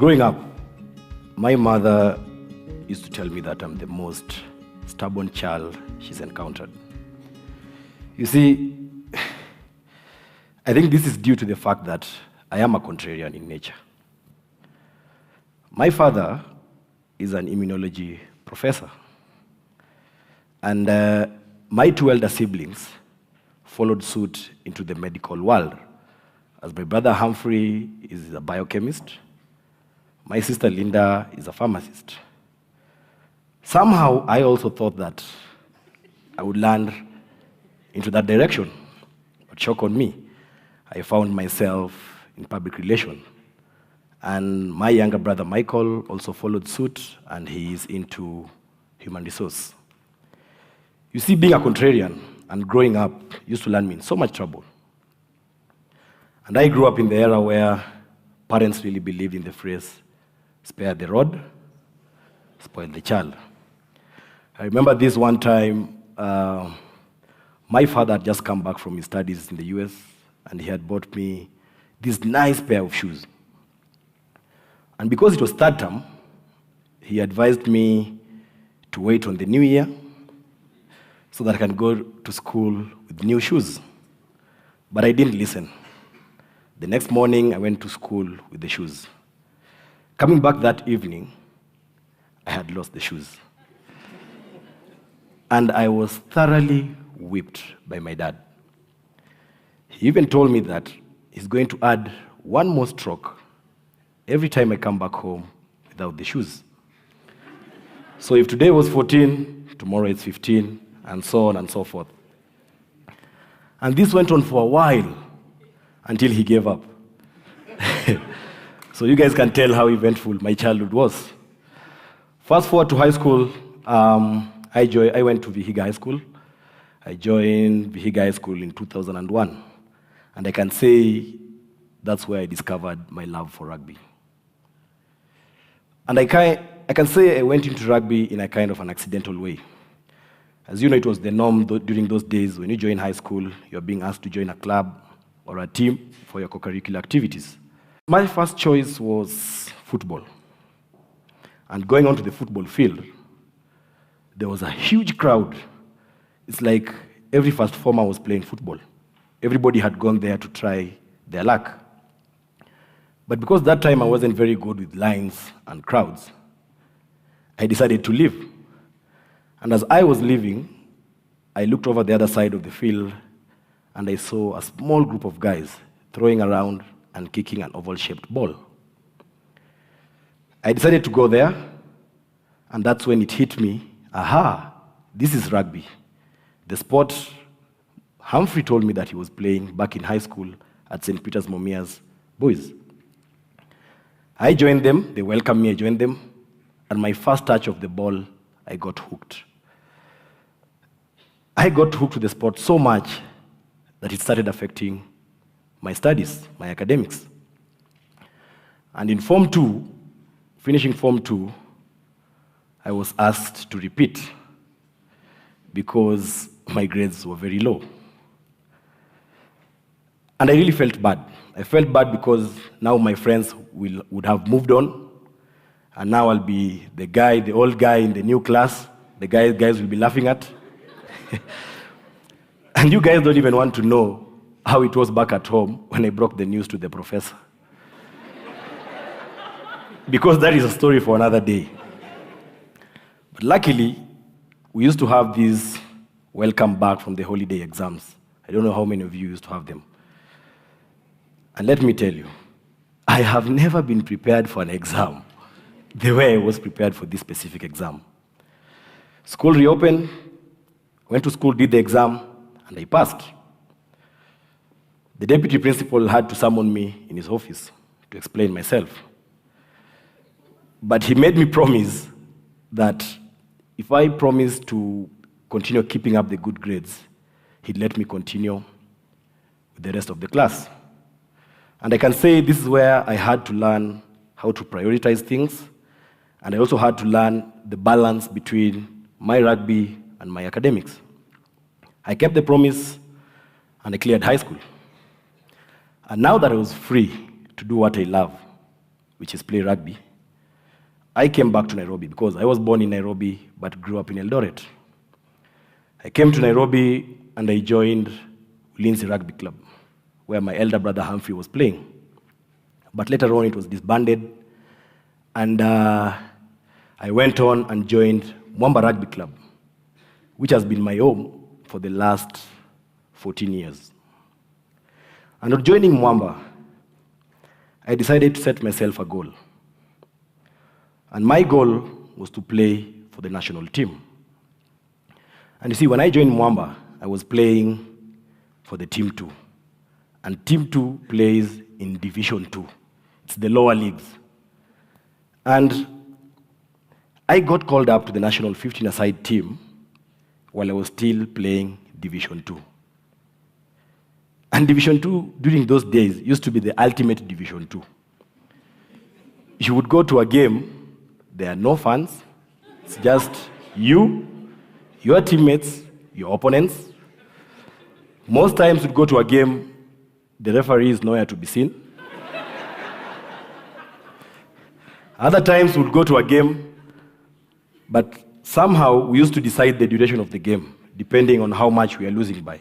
Growing up, my mother used to tell me that I'm the most stubborn child she's encountered. You see, I think this is due to the fact that I am a contrarian in nature. My father is an immunology professor, and my two elder siblings followed suit into the medical world, as my brother Humphrey is a biochemist, my sister Linda is a pharmacist. Somehow, I also thought that I would land into that direction. But shock on me, I found myself in public relations. And my younger brother Michael also followed suit, and he is into human resource. You see, being a contrarian and growing up used to land me in so much trouble. And I grew up in the era where parents really believed in the phrase, spare the rod, spoil the child. I remember this one time, my father had just come back from his studies in the US, and he had bought me this nice pair of shoes. And because it was third term, he advised me to wait on the new year so that I can go to school with new shoes. But I didn't listen. The next morning, I went to school with the shoes. Coming back that evening, I had lost the shoes. And I was thoroughly whipped by my dad. He even told me that he's going to add one more stroke every time I come back home without the shoes. So if today was 14, tomorrow it's 15, and so on and so forth. And this went on for a while until he gave up. So you guys can tell how eventful my childhood was. Fast forward to high school, I went to Vihiga High School. I joined Vihiga High School in 2001. And I can say that's where I discovered my love for rugby. And I can say I went into rugby in a kind of an accidental way. As you know, it was the norm during those days. When you join high school, you're being asked to join a club or a team for your co-curricular activities. My first choice was football. And going onto the football field, there was a huge crowd. It's like every first former was playing football. Everybody had gone there to try their luck. But because that time I wasn't very good with lines and crowds, I decided to leave. And as I was leaving, I looked over the other side of the field, and I saw a small group of guys throwing around and kicking an oval-shaped ball. I decided to go there, and that's when it hit me, aha, this is rugby. The sport Humphrey told me that he was playing back in high school at St. Peter's Momia's boys. I joined them, they welcomed me, I joined them, and my first touch of the ball, I got hooked. I got hooked to the sport so much that it started affecting my studies, my academics. And in Form 2, finishing Form 2, I was asked to repeat because my grades were very low. And I really felt bad. I felt bad because now my friends would have moved on, and now I'll be the old guy in the new class, the guys will be laughing at. And you guys don't even want to know how it was back at home when I broke the news to the professor. Because that is a story for another day. But luckily, we used to have these welcome back from the holiday exams. I don't know how many of you used to have them. And let me tell you, I have never been prepared for an exam the way I was prepared for this specific exam. School reopened, went to school, did the exam, and I passed. The deputy principal had to summon me in his office to explain myself. But he made me promise that if I promised to continue keeping up the good grades, he'd let me continue with the rest of the class. And I can say this is where I had to learn how to prioritize things, and I also had to learn the balance between my rugby and my academics. I kept the promise, and I cleared high school. And now that I was free to do what I love, which is play rugby, I came back to Nairobi because I was born in Nairobi but grew up in Eldoret. I came to Nairobi and I joined Ulinzi Rugby Club, where my elder brother Humphrey was playing. But later on, it was disbanded, and I went on and joined Mwamba Rugby Club, which has been my home for the last 14 years. And on joining Mwamba, I decided to set myself a goal. And my goal was to play for the national team. And you see, when I joined Mwamba, I was playing for the Team 2. And Team 2 plays in Division 2. It's the lower leagues. And I got called up to the national 15-a-side team while I was still playing Division 2. And Division 2, during those days, used to be the ultimate Division 2. You would go to a game, there are no fans. It's just you, your teammates, your opponents. Most times you'd go to a game, the referee is nowhere to be seen. Other times we'd go to a game, but somehow we used to decide the duration of the game, depending on how much we are losing by.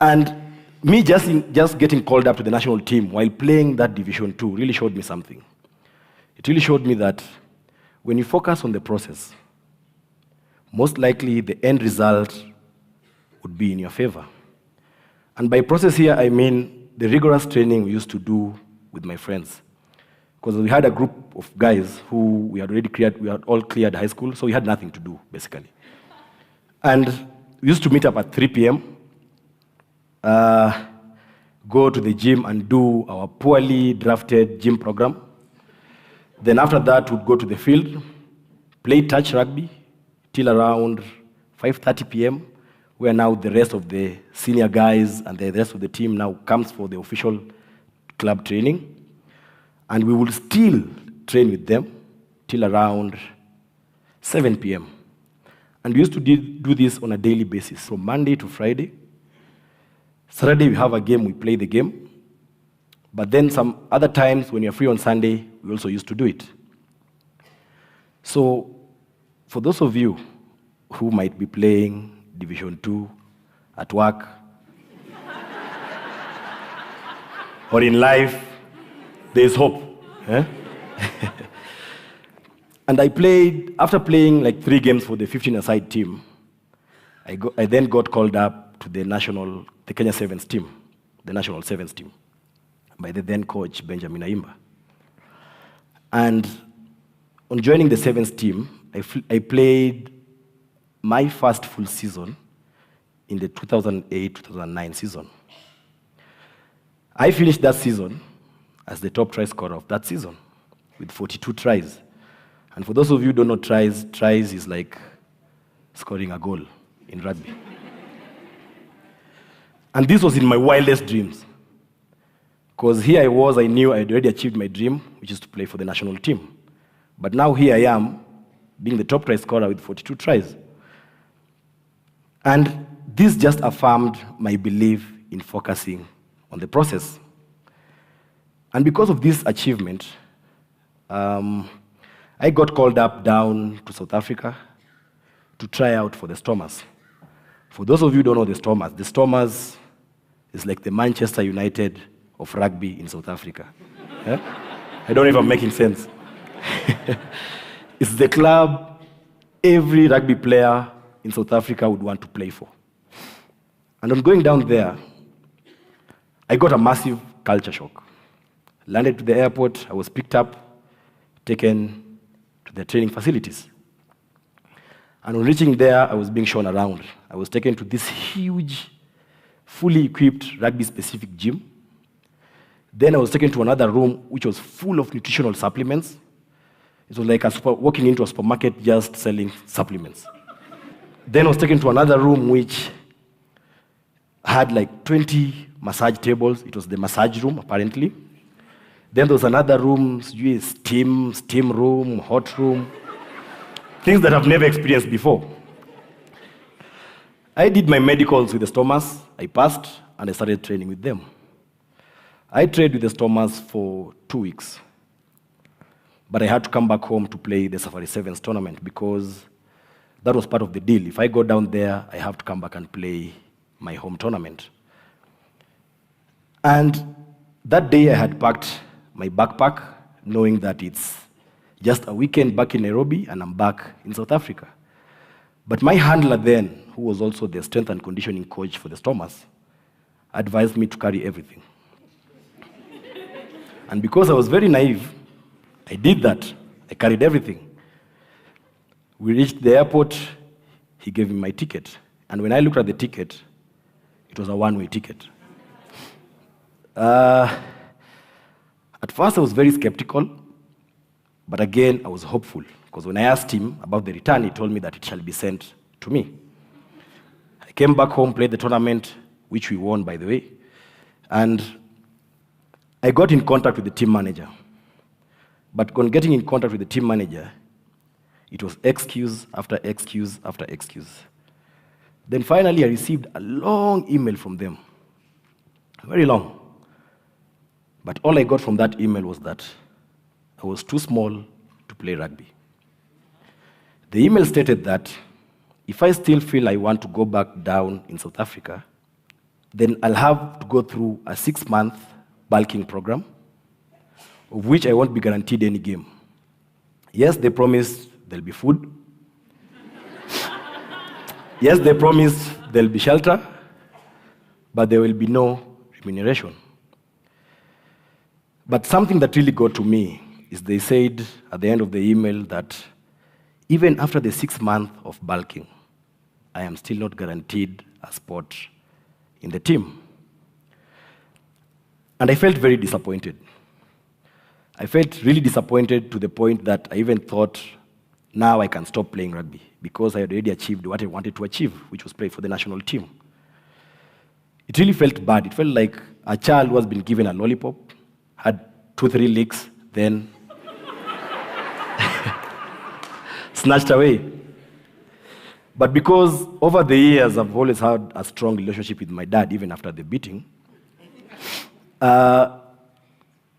And me just getting called up to the national team while playing that Division 2 really showed me something. It really showed me that when you focus on the process, most likely the end result would be in your favor. And by process here, I mean the rigorous training we used to do with my friends. Because we had a group of guys who we had all cleared high school, so we had nothing to do, basically. And we used to meet up at 3 p.m., go to the gym and do our poorly drafted gym program. Then after that, we'd go to the field, play touch rugby till around 5:30 p.m., where now the rest of the senior guys and the rest of the team now comes for the official club training. And we will still train with them till around 7 p.m. And we used to do this on a daily basis, from Monday to Friday. Saturday, we have a game, we play the game. But then some other times, when you're free on Sunday, we also used to do it. So, for those of you who might be playing Division 2 at work or in life, there's hope. Eh? And after playing like 3 games for the 15-a-side team, I then got called up to the Kenya Sevens team, the national Sevens team, by the then coach, Benjamin Aimba. And on joining the Sevens team, I played my first full season in the 2008-2009 season. I finished that season as the top try scorer of that season with 42 tries. And for those of you who don't know tries is like scoring a goal in rugby. And this was in my wildest dreams. Because here I knew I had already achieved my dream, which is to play for the national team. But now here I am, being the top try scorer with 42 tries. And this just affirmed my belief in focusing on the process. And because of this achievement, I got called up down to South Africa to try out for the Stormers. For those of you who don't know the Stormers is like the Manchester United of rugby in South Africa. Yeah? I don't know if I'm making sense. It's the club every rugby player in South Africa would want to play for. And on going down there, I got a massive culture shock. Landed to the airport, I was picked up, taken to the training facilities. And on reaching there, I was being shown around. I was taken to this huge, fully equipped rugby-specific gym. Then I was taken to another room which was full of nutritional supplements. It was like walking into a supermarket just selling supplements. Then I was taken to another room which had like 20 massage tables. It was the massage room, apparently. Then there was another room, steam room, hot room, things that I've never experienced before. I did my medicals with the Stormers, I passed, and I started training with them. I trained with the Stormers for 2 weeks, but I had to come back home to play the Safari Sevens tournament because that was part of the deal. If I go down there, I have to come back and play my home tournament. And that day I had packed my backpack, knowing that it's just a weekend back in Nairobi and I'm back in South Africa. But my handler then, who was also the strength and conditioning coach for the Stormers, advised me to carry everything. And because I was very naive, I did that. I carried everything. We reached the airport, he gave me my ticket. And when I looked at the ticket, it was a one-way ticket. At first I was very skeptical, but again I was hopeful, because when I asked him about the return, he told me that it shall be sent to me. I came back home, played the tournament, which we won, by the way, and I got in contact with the team manager. But on getting in contact with the team manager, it was excuse after excuse after excuse. Then finally I received a long email from them, very long. But all I got from that email was that I was too small to play rugby. The email stated that if I still feel I want to go back down in South Africa, then I'll have to go through a 6-month bulking program, of which I won't be guaranteed any game. Yes, they promised there'll be food. Yes, they promised there'll be shelter, but there will be no remuneration. But something that really got to me is they said at the end of the email that even after the 6 months of bulking, I am still not guaranteed a spot in the team. And I felt very disappointed. I felt really disappointed to the point that I even thought, now I can stop playing rugby, because I had already achieved what I wanted to achieve, which was play for the national team. It really felt bad. It felt like a child who has been given a lollipop, had 2-3 licks, then snatched away. But because over the years I've always had a strong relationship with my dad, even after the beating,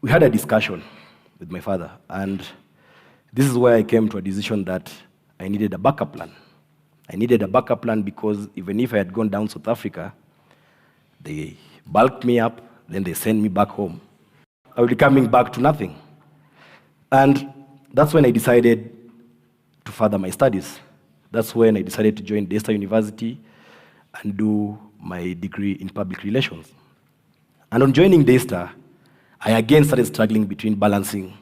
we had a discussion with my father, and this is where I came to a decision that I needed a backup plan. I needed a backup plan because even if I had gone down South Africa, they bulked me up, then they sent me back home. I would be coming back to nothing. And that's when I decided to further my studies. That's when I decided to join Daystar University and do my degree in public relations. And on joining Daystar, I again started struggling between balancing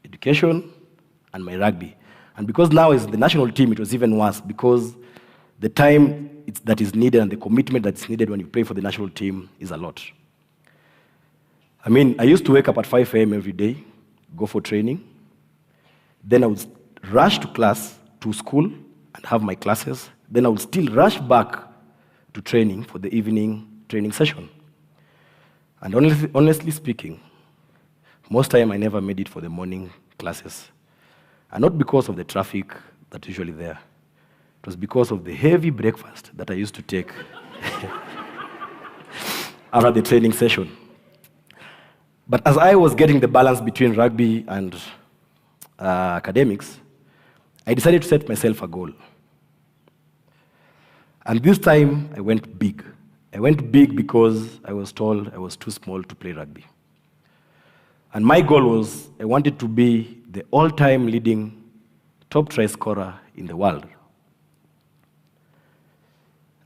education and my rugby. And because now as the national team, it was even worse, because the time that is needed and the commitment that's needed when you play for the national team is a lot. I mean, I used to wake up at 5 a.m. every day, go for training. Then I would rush to school, and have my classes. Then I would still rush back to training for the evening training session. And honestly speaking, most time I never made it for the morning classes. And not because of the traffic that's usually there. It was because of the heavy breakfast that I used to take after the training session. But as I was getting the balance between rugby and academics, I decided to set myself a goal. And this time, I went big. I went big because I was told I was too small to play rugby. And my goal was, I wanted to be the all-time leading top try scorer in the world.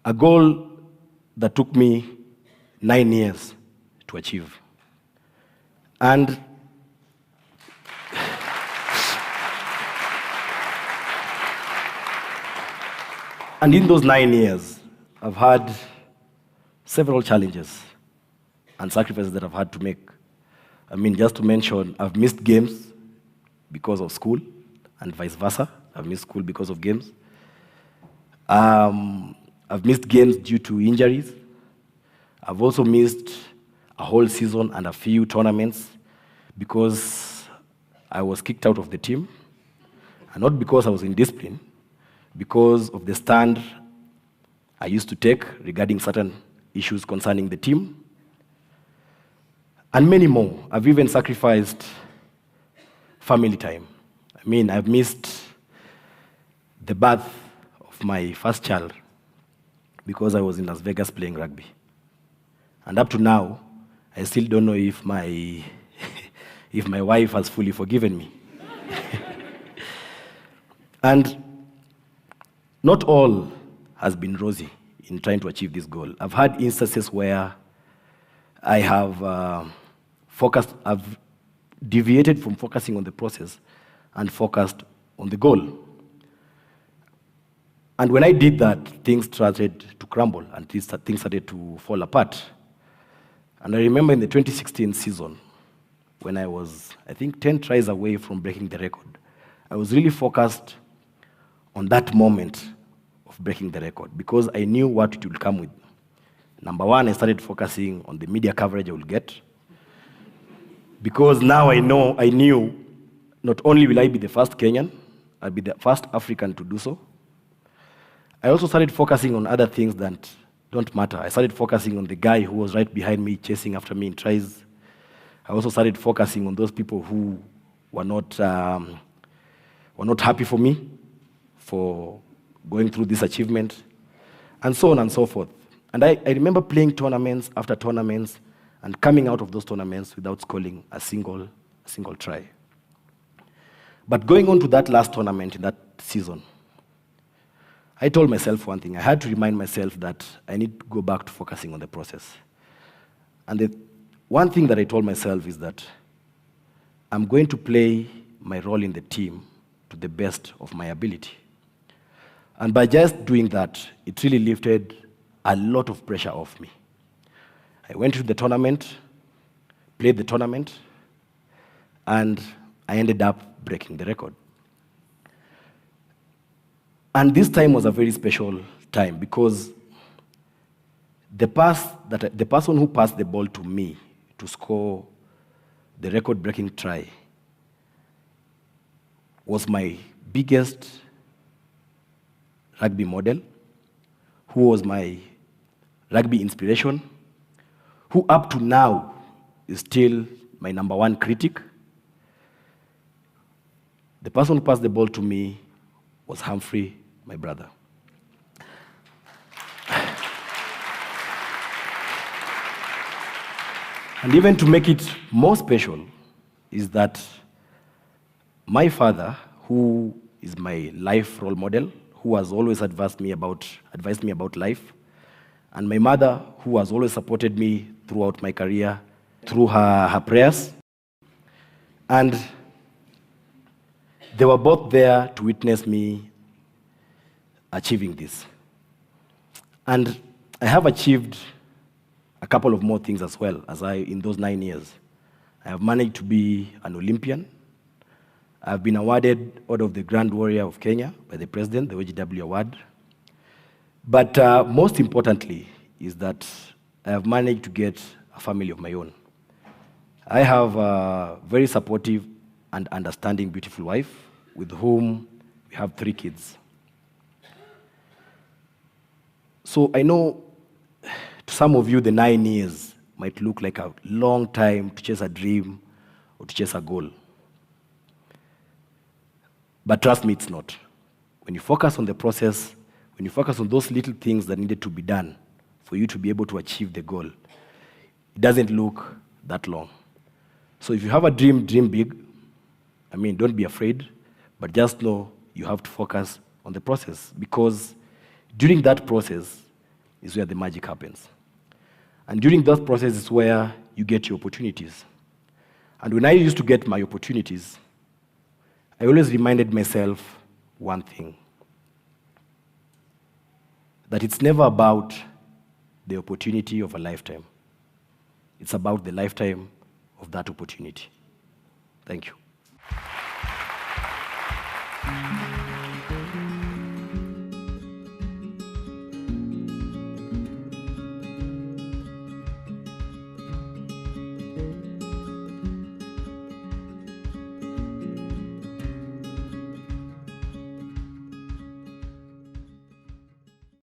A goal that took me 9 years to achieve. And in those 9 years, I've had several challenges and sacrifices that I've had to make. I mean, just to mention, I've missed games because of school, and vice versa. I've missed school because of games. I've missed games due to injuries. I've also missed a whole season and a few tournaments because I was kicked out of the team, and not because I was indisciplined, because of the stand I used to take regarding certain issues concerning the team. And many more. I've even sacrificed family time. I mean, I've missed the birth of my first child because I was in Las Vegas playing rugby. And up to now, I still don't know if my if my wife has fully forgiven me. And not all has been rosy in trying to achieve this goal. I've had instances where I have I've deviated from focusing on the process and focused on the goal. And when I did that, things started to crumble and things started to fall apart. And I remember in the 2016 season, when I was, I think, 10 tries away from breaking the record, I was really focused on that moment of breaking the record because I knew what it would come with. Number one, I started focusing on the media coverage I would get because now I knew not only will I be the first Kenyan, I'll be the first African to do so. I also started focusing on other things that don't matter. I started focusing on the guy who was right behind me, chasing after me in tries. I also started focusing on those people who were not happy for me for going through this achievement, and so on and so forth. And I remember playing tournaments after tournaments and coming out of those tournaments without scoring a single try. But going on to that last tournament in that season, I told myself one thing. I had to remind myself that I need to go back to focusing on the process. And the one thing that I told myself is that I'm going to play my role in the team to the best of my ability. And by just doing that, it really lifted a lot of pressure off me. I went to the tournament, played the tournament, and I ended up breaking the record. And this time was a very special time because the person who passed the ball to me to score the record-breaking try was my biggest rugby model, who was my rugby inspiration, who up to now is still my number one critic. The person who passed the ball to me was Humphrey, my brother. And even to make it more special is that my father, who is my life role model, who has always advised me about life, and my mother, who has always supported me throughout my career through her prayers. And they were both there to witness me achieving this. And I have achieved a couple of more things as well in those 9 years. I have managed to be an Olympian. I've been awarded Order of the Grand Warrior of Kenya by the President, the OGW Award. But most importantly is that I have managed to get a family of my own. I have a very supportive and understanding, beautiful wife with whom we have 3 kids. So I know to some of you, the 9 years might look like a long time to chase a dream or to chase a goal. But trust me, it's not. When you focus on the process, when you focus on those little things that needed to be done for you to be able to achieve the goal, it doesn't look that long. So if you have a dream, dream big. I mean, don't be afraid, but just know you have to focus on the process, because during that process is where the magic happens. And during that process is where you get your opportunities. And when I used to get my opportunities, I always reminded myself one thing, that it's never about the opportunity of a lifetime. It's about the lifetime of that opportunity. Thank you.